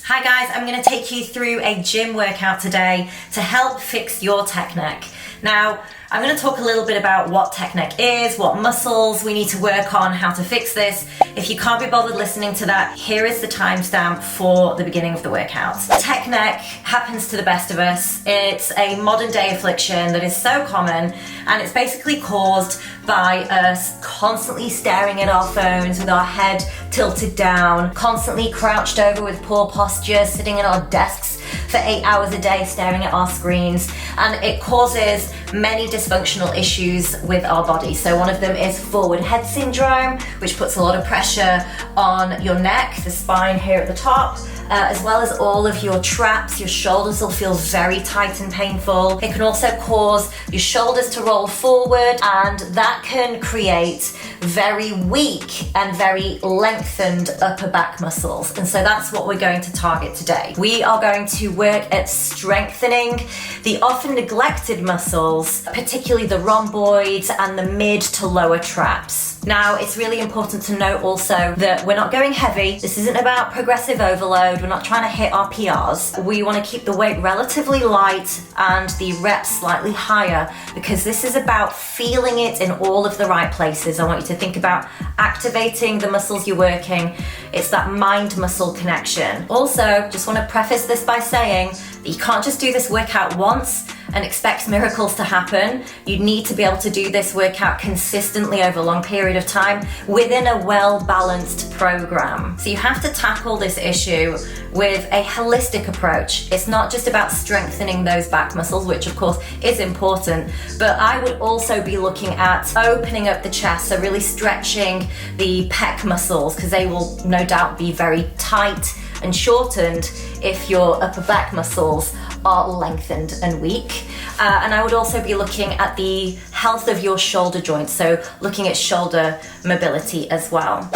Hi guys, I'm going to take you through a gym workout today to help fix your tech neck. Now, I'm going to talk a little bit about what tech neck is, what muscles we need to work on, how to fix this. If you can't be bothered listening to that, here is the timestamp for the beginning of the workout. Tech neck happens to the best of us. It's a modern day affliction that is so common, and it's basically caused by us constantly staring at our phones with our head tilted down, constantly crouched over with poor posture, sitting at our desks for 8 hours a day staring at our screens, and it causes many dysfunctional issues with our body. So one of them is forward head syndrome, which puts a lot of pressure on your neck, the spine here at the top, as well as all of your traps. Your shoulders will feel very tight and painful. It can also cause your shoulders to roll forward, and that can create very weak and very lengthened upper back muscles. And so that's what we're going to target today. We are going to work at strengthening the often neglected muscles, particularly the rhomboids and the mid to lower traps. Now, it's really important to note also that we're not going heavy. This isn't about progressive overload. We're not trying to hit our PRs. We want to keep the weight relatively light and the reps slightly higher, because this is about feeling it in all of the right places. I want you to think about activating the muscles you're working. It's that mind-muscle connection. Also, just want to preface this by saying that you can't just do this workout once and expect miracles to happen. You need to be able to do this workout consistently over a long period of time within a well-balanced program. So you have to tackle this issue with a holistic approach. It's not just about strengthening those back muscles, which of course is important, but I would also be looking at opening up the chest, so really stretching the pec muscles, because they will no doubt be very tight and shortened if your upper back muscles are lengthened and weak. And I would also be looking at the health of your shoulder joints, so looking at shoulder mobility as well.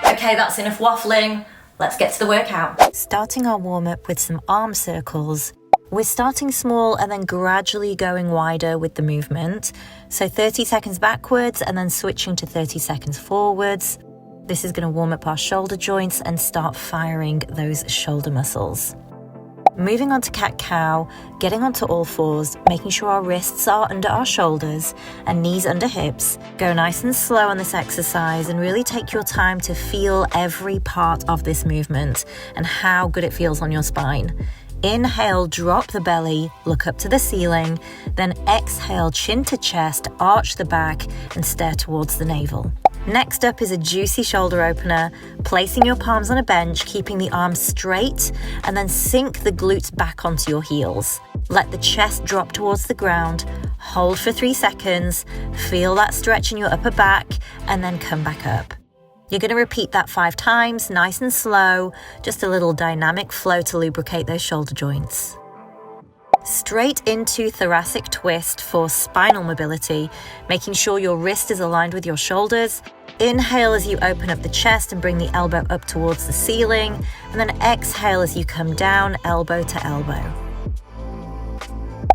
Okay, that's enough waffling. Let's get to the workout. Starting our warm-up with some arm circles. We're starting small and then gradually going wider with the movement. So 30 seconds backwards and then switching to 30 seconds forwards. This is going to warm up our shoulder joints and start firing those shoulder muscles. Moving on to cat-cow, getting onto all fours, making sure our wrists are under our shoulders and knees under hips. Go nice and slow on this exercise and really take your time to feel every part of this movement and how good it feels on your spine. Inhale, drop the belly, look up to the ceiling, then exhale, chin to chest, arch the back and stare towards the navel. Next up is a juicy shoulder opener, placing your palms on a bench, keeping the arms straight, and then sink the glutes back onto your heels. Let the chest drop towards the ground, hold for 3 seconds, feel that stretch in your upper back, and then come back up. You're going to repeat that 5 times, nice and slow, just a little dynamic flow to lubricate those shoulder joints. Straight into thoracic twist for spinal mobility, making sure your wrist is aligned with your shoulders. Inhale as you open up the chest and bring the elbow up towards the ceiling, and then exhale as you come down, elbow to elbow.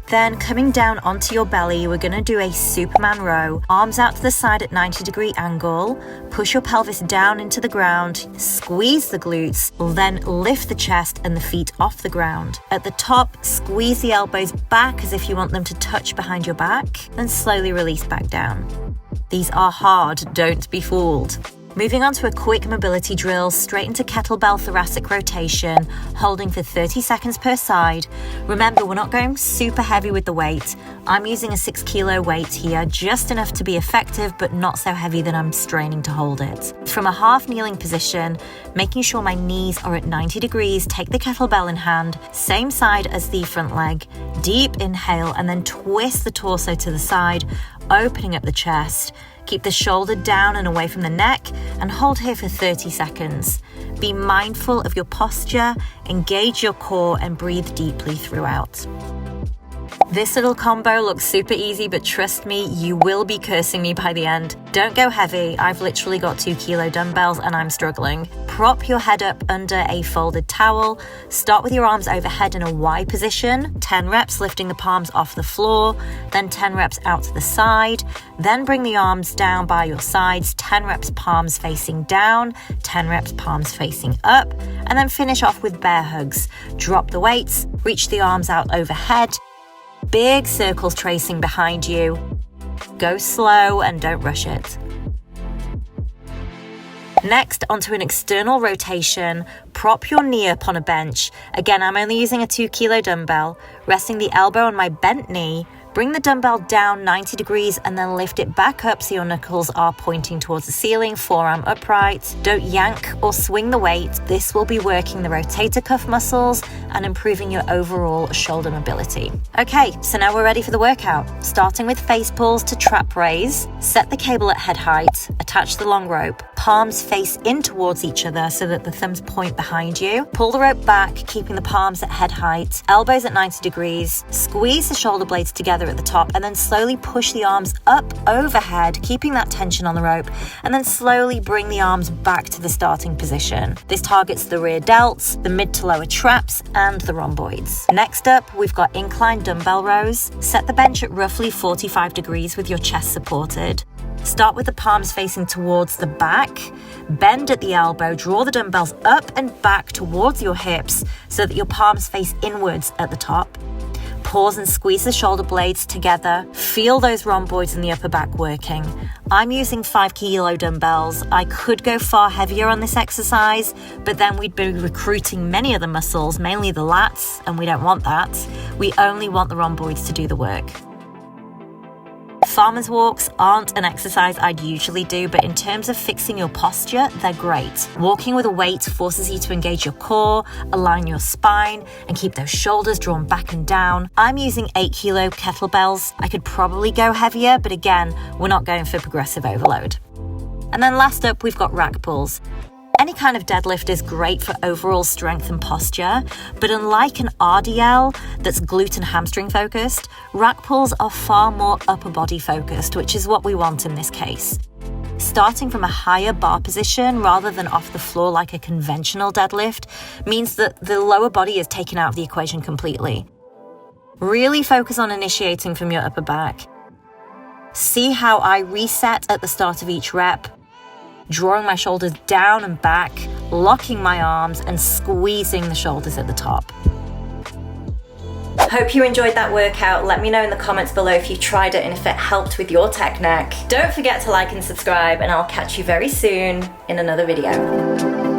Then coming down onto your belly, we're going to do a Superman row. Arms out to the side at 90-degree angle. Push your pelvis down into the ground. Squeeze the glutes. Then lift the chest and the feet off the ground. At the top, squeeze the elbows back as if you want them to touch behind your back. Then slowly release back down. These are hard, don't be fooled. Moving on to a quick mobility drill, straight into kettlebell thoracic rotation, holding for 30 seconds per side. Remember, we're not going super heavy with the weight. I'm using a 6 kilo weight here, just enough to be effective, but not so heavy that I'm straining to hold it. From a half kneeling position, making sure my knees are at 90 degrees, take the kettlebell in hand, same side as the front leg, deep inhale, and then twist the torso to the side, opening up the chest. Keep the shoulder down and away from the neck and hold here for 30 seconds. Be mindful of your posture, engage your core and breathe deeply throughout. This little combo looks super easy, but trust me, you will be cursing me by the end. Don't go heavy. I've literally got 2 kilo dumbbells and I'm struggling. Prop your head up under a folded towel. Start with your arms overhead in a Y position. 10 reps lifting the palms off the floor, then 10 reps out to the side. Then bring the arms down by your sides, 10 reps palms facing down, 10 reps palms facing up, and then finish off with bear hugs. Drop the weights, reach the arms out overhead. Big circles tracing behind you. Go slow and don't rush it. Next, onto an external rotation, prop your knee up on a bench. Again, I'm only using a 2 kilo dumbbell, resting the elbow on my bent knee. Bring the dumbbell down 90 degrees and then lift it back up so your knuckles are pointing towards the ceiling, forearm upright. Don't yank or swing the weight. This will be working the rotator cuff muscles and improving your overall shoulder mobility. Okay, so now we're ready for the workout. Starting with face pulls to trap raise. Set the cable at head height, attach the long rope. Palms face in towards each other so that the thumbs point behind you. Pull the rope back, keeping the palms at head height, elbows at 90 degrees. Squeeze the shoulder blades together at the top and then slowly push the arms up overhead, keeping that tension on the rope, and then slowly bring the arms back to the starting position. This targets the rear delts, the mid to lower traps, and the rhomboids. Next up, we've got incline dumbbell rows. Set the bench at roughly 45 degrees with your chest supported. Start with the palms facing towards the back. Bend at the elbow, draw the dumbbells up and back towards your hips so that your palms face inwards at the top. Pause and squeeze the shoulder blades together. Feel those rhomboids in the upper back working. I'm using 5 kilo dumbbells. I could go far heavier on this exercise, but then we'd be recruiting many other muscles, mainly the lats, and we don't want that. We only want the rhomboids to do the work. Farmer's walks aren't an exercise I'd usually do, but in terms of fixing your posture, they're great. Walking with a weight forces you to engage your core, align your spine, and keep those shoulders drawn back and down. I'm using 8 kilo kettlebells. I could probably go heavier, but again, we're not going for progressive overload. And then last up, we've got rack pulls. Any kind of deadlift is great for overall strength and posture, but unlike an RDL that's glute and hamstring focused, rack pulls are far more upper body focused, which is what we want in this case. Starting from a higher bar position rather than off the floor like a conventional deadlift means that the lower body is taken out of the equation completely. Really focus on initiating from your upper back. See how I reset at the start of each rep, drawing my shoulders down and back, locking my arms and squeezing the shoulders at the top. Hope you enjoyed that workout. Let me know in the comments below if you tried it and if it helped with your technique. Don't forget to like and subscribe, and I'll catch you very soon in another video.